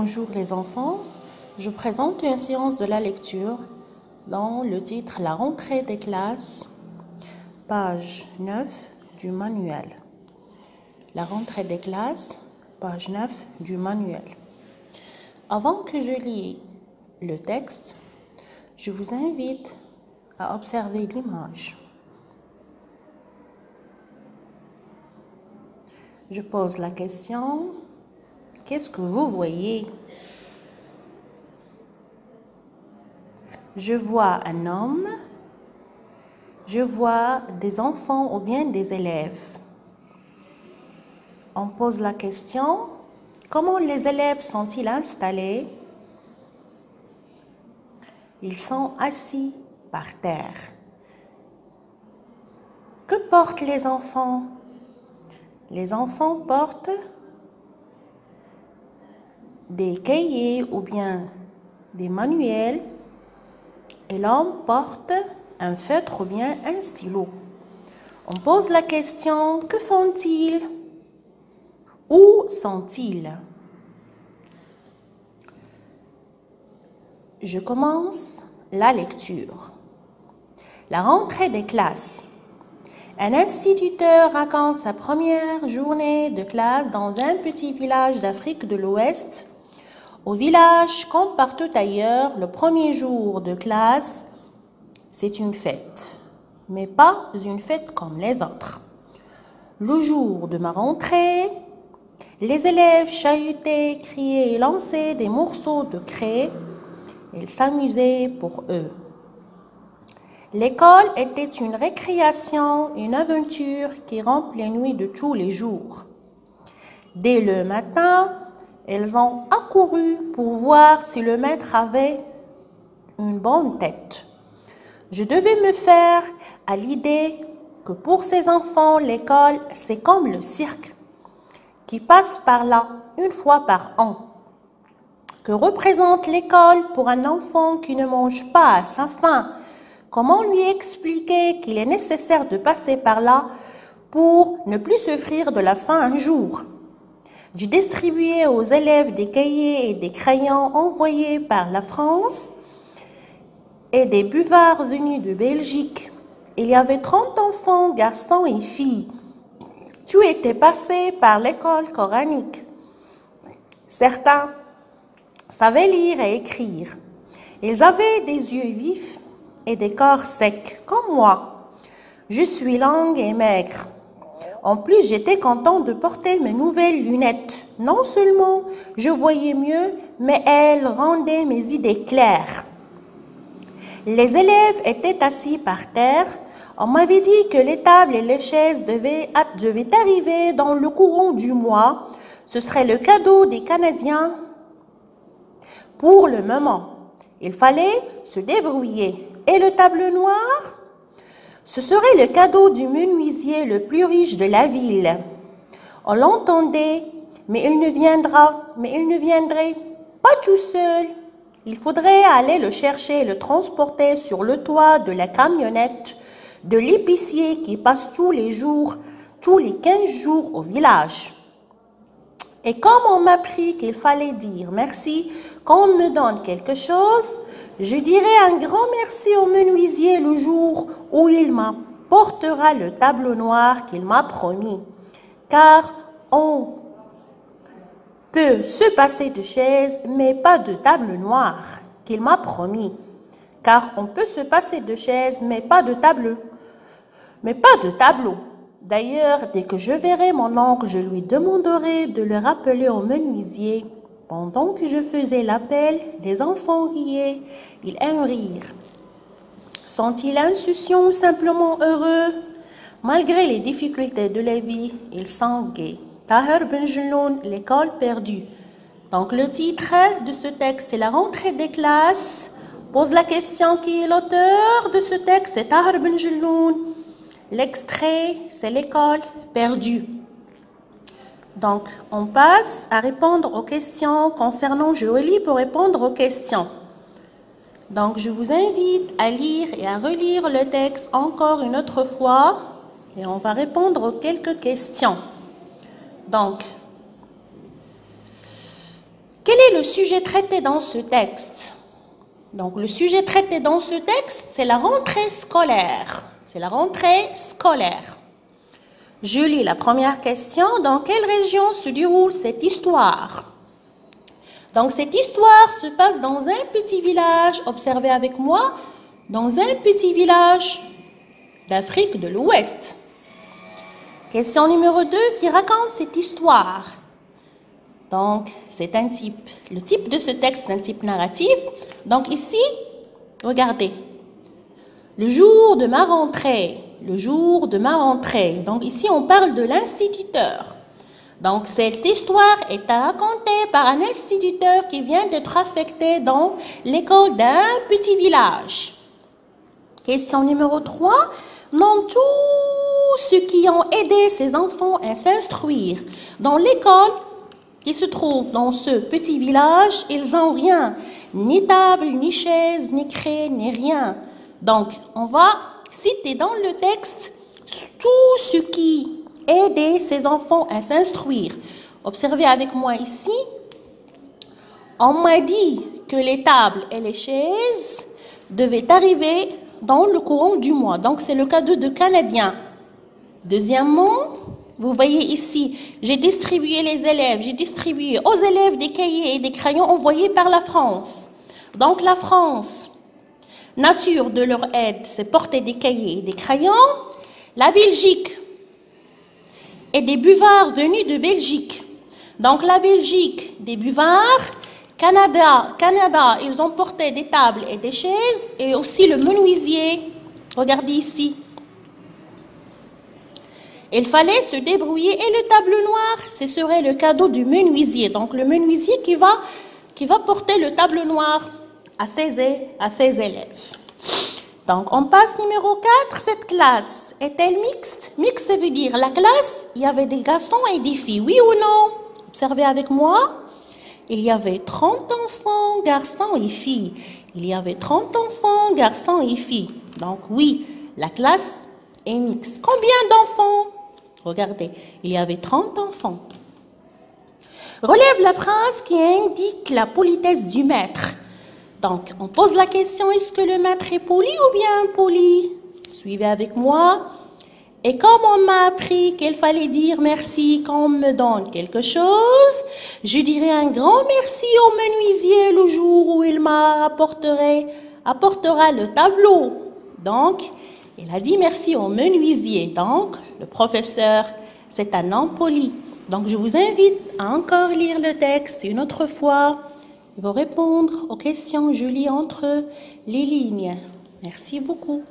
Bonjour les enfants, je présente une séance de la lecture dans le titre La rentrée des classes, page 9 du manuel. La rentrée des classes, page 9 du manuel. Avant que je lis le texte, je vous invite à observer l'image. Je pose la question, qu'est-ce que vous voyez? Je vois un homme, je vois des enfants ou bien des élèves. On pose la question, comment les élèves sont-ils installés? Ils sont assis par terre. Que portent les enfants? Les enfants portent des cahiers ou bien des manuels et l'homme porte un feutre ou bien un stylo. On pose la question, que font-ils? Où sont-ils? Je commence la lecture. La rentrée des classes. Un instituteur raconte sa première journée de classe dans un petit village d'Afrique de l'Ouest. Au village, comme partout ailleurs, le premier jour de classe, c'est une fête, mais pas une fête comme les autres. Le jour de ma rentrée, les élèves chahutaient, criaient et lançaient des morceaux de craie. Ils s'amusaient pour eux. L'école était une récréation, une aventure qui rompt les nuits de tous les jours. Dès le matin, elles ont accouru pour voir si le maître avait une bonne tête. Je devais me faire à l'idée que pour ces enfants, l'école, c'est comme le cirque qui passe par là une fois par an. Que représente l'école pour un enfant qui ne mange pas à sa faim? Comment lui expliquer qu'il est nécessaire de passer par là pour ne plus souffrir de la faim un jour? Je distribuais aux élèves des cahiers et des crayons envoyés par la France et des buvards venus de Belgique. Il y avait 30 enfants, garçons et filles. Tout était passé par l'école coranique. Certains savaient lire et écrire. Ils avaient des yeux vifs et des corps secs, comme moi. Je suis longue et maigre. En plus, j'étais contente de porter mes nouvelles lunettes. Non seulement je voyais mieux, mais elles rendaient mes idées claires. Les élèves étaient assis par terre. On m'avait dit que les tables et les chaises devaient arriver dans le courant du mois. Ce serait le cadeau des Canadiens. Pour le moment, il fallait se débrouiller. Et le tableau noir? Ce serait le cadeau du menuisier le plus riche de la ville. On l'entendait, mais il ne viendrait pas tout seul. Il faudrait aller le chercher et le transporter sur le toit de la camionnette de l'épicier qui passe tous les 15 jours au village. Et comme on m'a appris qu'il fallait dire merci quand on me donne quelque chose, je dirai un grand merci au menuisier le jour où il m'apportera le tableau noir qu'il m'a promis. Car on peut se passer de chaise, mais pas de tableau noir qu'il m'a promis. Car on peut se passer de chaise, mais pas de tableau. D'ailleurs, dès que je verrai mon oncle, je lui demanderai de le rappeler au menuisier. Pendant que je faisais l'appel, les enfants riaient. Ils aiment rire. Sont-ils insouciants ou simplement heureux? Malgré les difficultés de la vie, ils sont gais. Tahir Ben Jelloun, l'école perdue. Donc le titre de ce texte, c'est la rentrée des classes. Pose la question, qui est l'auteur de ce texte? C'est Tahir Ben Jelloun. L'extrait, c'est l'école perdue. Donc, on passe à répondre aux questions concernant, je relis pour répondre aux questions. Donc, je vous invite à lire et à relire le texte encore une autre fois et on va répondre aux quelques questions. Donc, Quel est le sujet traité dans ce texte? Donc, le sujet traité dans ce texte, c'est la rentrée scolaire. C'est la rentrée scolaire. Je lis la première question. Dans quelle région se déroule cette histoire? Donc, cette histoire se passe dans un petit village, observez avec moi, dans un petit village d'Afrique de l'Ouest. Question numéro 2 qui raconte cette histoire. Donc, c'est un type. Le type de ce texte est un type narratif. Donc ici, regardez. Le jour de ma rentrée. Le jour de ma rentrée. Donc ici, on parle de l'instituteur. Donc cette histoire est racontée par un instituteur qui vient d'être affecté dans l'école d'un petit village. Question numéro 3. Nomme tous ceux qui ont aidé ces enfants à s'instruire. Dans l'école qui se trouve dans ce petit village, ils n'ont rien. Ni table, ni chaise, ni craie, ni rien. Donc, on va citer dans le texte tous ceux qui aidaient ces enfants à s'instruire. Observez avec moi ici. On m'a dit que les tables et les chaises devaient arriver dans le courant du mois. Donc, c'est le cadeau de Canadien. Deuxièmement, vous voyez ici, j'ai distribué aux élèves des cahiers et des crayons envoyés par la France. Donc, la France, nature de leur aide, c'est porter des cahiers et des crayons. La Belgique et des buvards venus de Belgique. Donc, la Belgique, des buvards. Canada, ils ont porté des tables et des chaises et aussi le menuisier. Regardez ici. Il fallait se débrouiller et le tableau noir, ce serait le cadeau du menuisier. Donc le menuisier qui va porter le tableau noir à ses élèves. Donc on passe numéro 4. Cette classe est-elle mixte? Mixte, ça veut dire la classe, il y avait des garçons et des filles, oui ou non? Observez avec moi. Il y avait 30 enfants, garçons et filles. Il y avait 30 enfants, garçons et filles. Donc oui, la classe est mixte. Combien d'enfants? Regardez, il y avait 30 enfants. Relève la phrase qui indique la politesse du maître. Donc, on pose la question, est-ce que le maître est poli ou bien impoli? Suivez avec moi. Et comme on m'a appris qu'il fallait dire merci quand on me donne quelque chose, je dirai un grand merci au menuisier le jour où il apportera le tableau. Donc, il a dit merci au menuisier. Donc, le professeur, c'est un homme poli. Donc, je vous invite à encore lire le texte une autre fois. Il va répondre aux questions, je lis entre les lignes. Merci beaucoup.